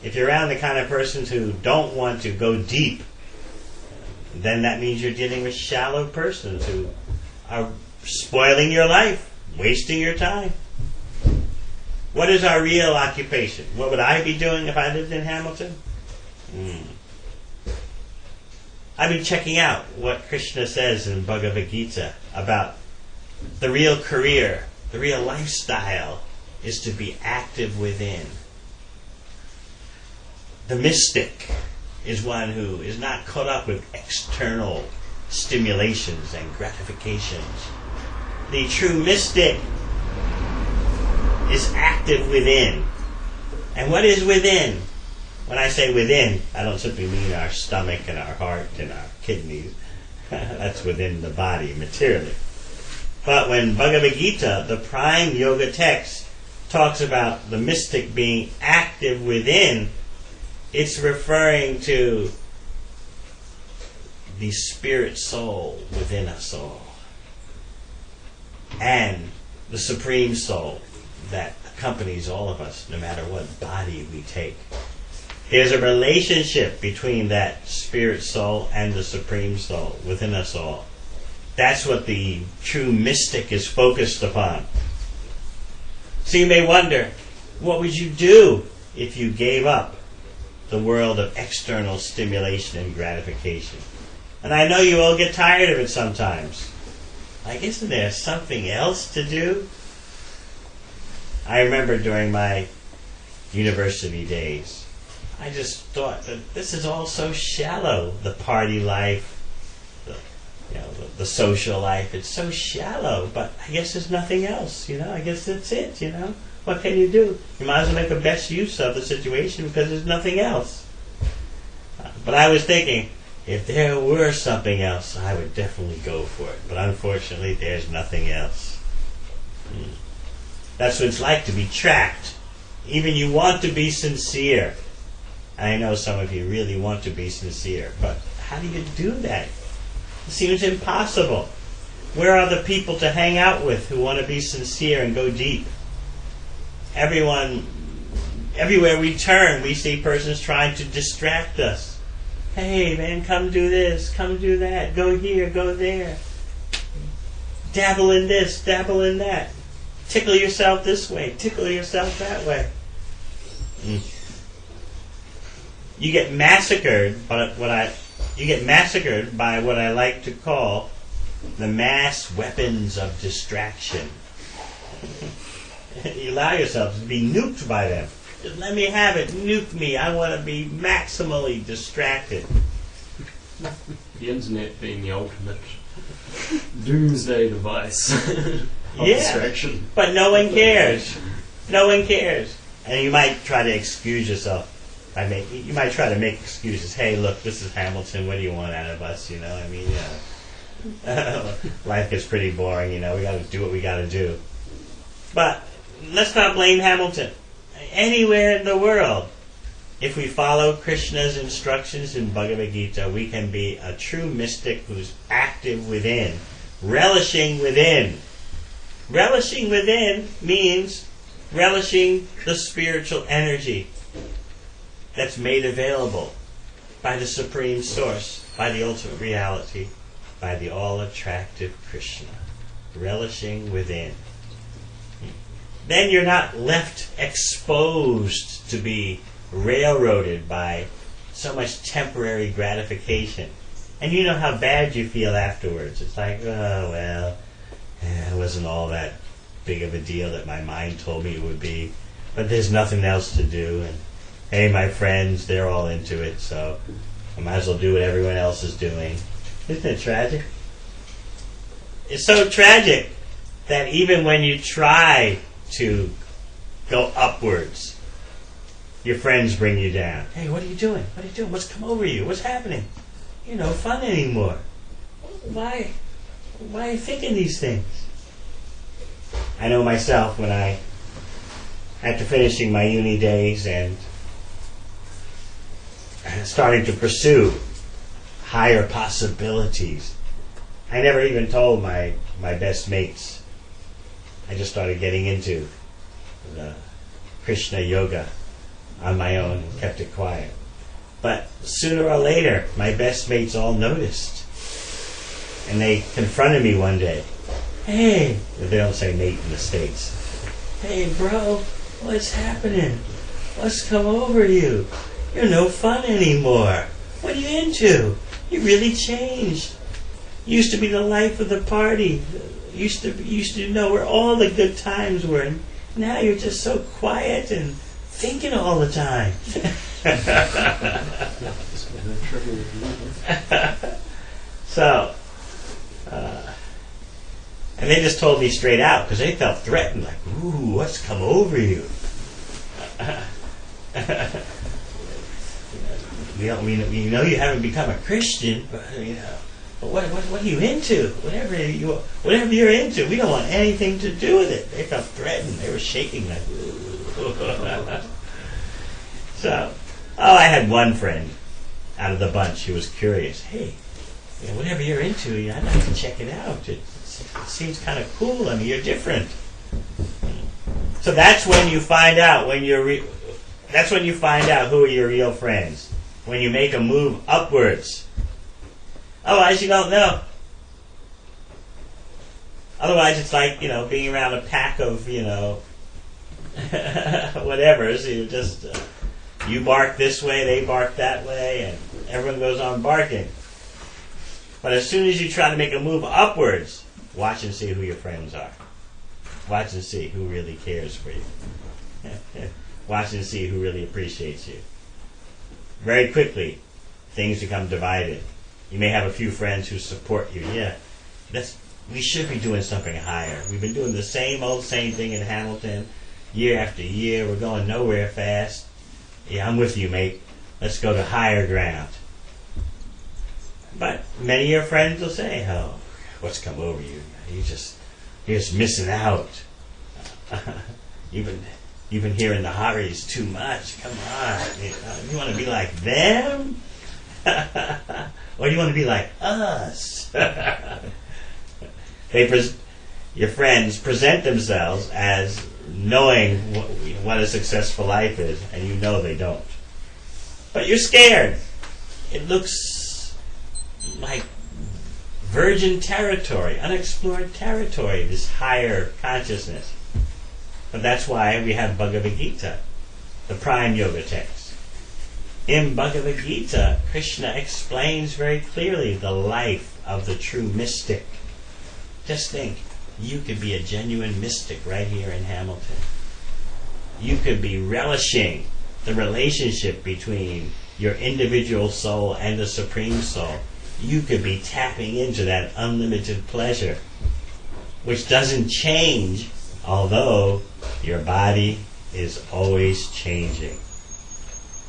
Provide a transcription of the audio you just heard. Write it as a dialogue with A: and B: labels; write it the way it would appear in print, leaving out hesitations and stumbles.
A: If you're around the kind of persons who don't want to go deep, then that means you're dealing with shallow persons who are spoiling your life, wasting your time. What is our real occupation? What would I be doing if I lived in Hamilton? I'd be checking out what Krishna says in Bhagavad Gita about the real career, the real lifestyle is to be active within. The mystic is one who is not caught up with external stimulations and gratifications. The true mystic is active within. And what is within? When I say within, I don't simply mean our stomach and our heart and our kidneys. That's within the body materially. But when Bhagavad Gita, the prime yoga text, talks about the mystic being active within, it's referring to the spirit soul within us all and the supreme soul that accompanies all of us no matter what body we take. There's a relationship between that spirit soul and the supreme soul within us all. That's what the true mystic is focused upon. So you may wonder, what would you do if you gave up the world of external stimulation and gratification? And I know you all get tired of it sometimes. Like, isn't there something else to do? I remember during my university days, I just thought that this is all so shallow. The party life, the social life, it's so shallow. But I guess there's nothing else, I guess that's it, What can you do? You might as well make the best use of the situation because there's nothing else. But I was thinking, if there were something else, I would definitely go for it. But unfortunately, there's nothing else. That's what it's like to be trapped. Even you want to be sincere. And I know some of you really want to be sincere. But how do you do that? It seems impossible. Where are the people to hang out with who want to be sincere and go deep? Everywhere we turn, we see persons trying to distract us. Hey, man, come do this, come do that, go here, go there. Dabble in this, dabble in that. Tickle yourself this way, tickle yourself that way. You get massacred by what I like to call the mass weapons of distraction. You allow yourself to be nuked by them. Just let me have it. Nuke me. I want to be maximally distracted.
B: The internet being the ultimate doomsday device of distraction.
A: But no one cares. No one cares. And you might try to excuse yourself. You might try to make excuses. Hey, look, this is Hamilton. What do you want out of us? Life gets pretty boring. We got to do what we got to do. But let's not blame Hamilton. Anywhere in the world, if we follow Krishna's instructions in Bhagavad Gita, we can be a true mystic who's active within, relishing within. Relishing within means relishing the spiritual energy that's made available by the Supreme Source, by the ultimate reality, by the all-attractive Krishna. Relishing within. Then you're not left exposed to be railroaded by so much temporary gratification. And you know how bad you feel afterwards. It's like, oh, well, it wasn't all that big of a deal that my mind told me it would be. But there's nothing else to do. And hey, my friends, they're all into it, so I might as well do what everyone else is doing. Isn't it tragic? It's so tragic that even when you try to go upwards, your friends bring you down. Hey, what are you doing? What are you doing? What's come over you? What's happening? You're no fun anymore. Why are you thinking these things? I know myself when after finishing my uni days and starting to pursue higher possibilities, I never even told my best mates. I just started getting into the Krishna yoga on my own and kept it quiet. But sooner or later, my best mates all noticed. And they confronted me one day. Hey, they don't say mate in the States. Hey, bro, what's happening? What's come over you? You're no fun anymore. What are you into? You really changed. Used to be the life of the party. Used to know where all the good times were. And now you're just so quiet and thinking all the time. So, and they just told me straight out because they felt threatened, like, ooh, what's come over you? We know you haven't become a Christian, but but what are you into? Whatever you're into, we don't want anything to do with it. They felt threatened. They were shaking like, ooh. So, I had one friend out of the bunch who was curious. Hey, whatever you're into, I'd like to check it out. It seems kind of cool. I mean, you're different. So that's when you find out that's when you find out who are your real friends. When you make a move upwards. Otherwise, you don't know. Otherwise, it's like, being around a pack of, whatever. So you just, you bark this way, they bark that way, and everyone goes on barking. But as soon as you try to make a move upwards, watch and see who your friends are. Watch and see who really cares for you. Watch and see who really appreciates you. Very quickly, things become divided. You may have a few friends who support you. Yeah, we should be doing something higher. We've been doing the same thing in Hamilton, year after year. We're going nowhere fast. Yeah, I'm with you, mate. Let's go to higher ground. But many of your friends will say, oh, what's come over you? You're just missing out. You've been hearing the Haris too much. Come on. You want to be like them? Or do you want to be like us? Your friends present themselves as knowing what a successful life is, and you know they don't. But you're scared. It looks like virgin territory, unexplored territory, this higher consciousness. But that's why we have Bhagavad Gita, the prime yoga text. In Bhagavad Gita, Krishna explains very clearly the life of the true mystic. Just think, you could be a genuine mystic right here in Hamilton. You could be relishing the relationship between your individual soul and the Supreme Soul. You could be tapping into that unlimited pleasure, which doesn't change, although your body is always changing.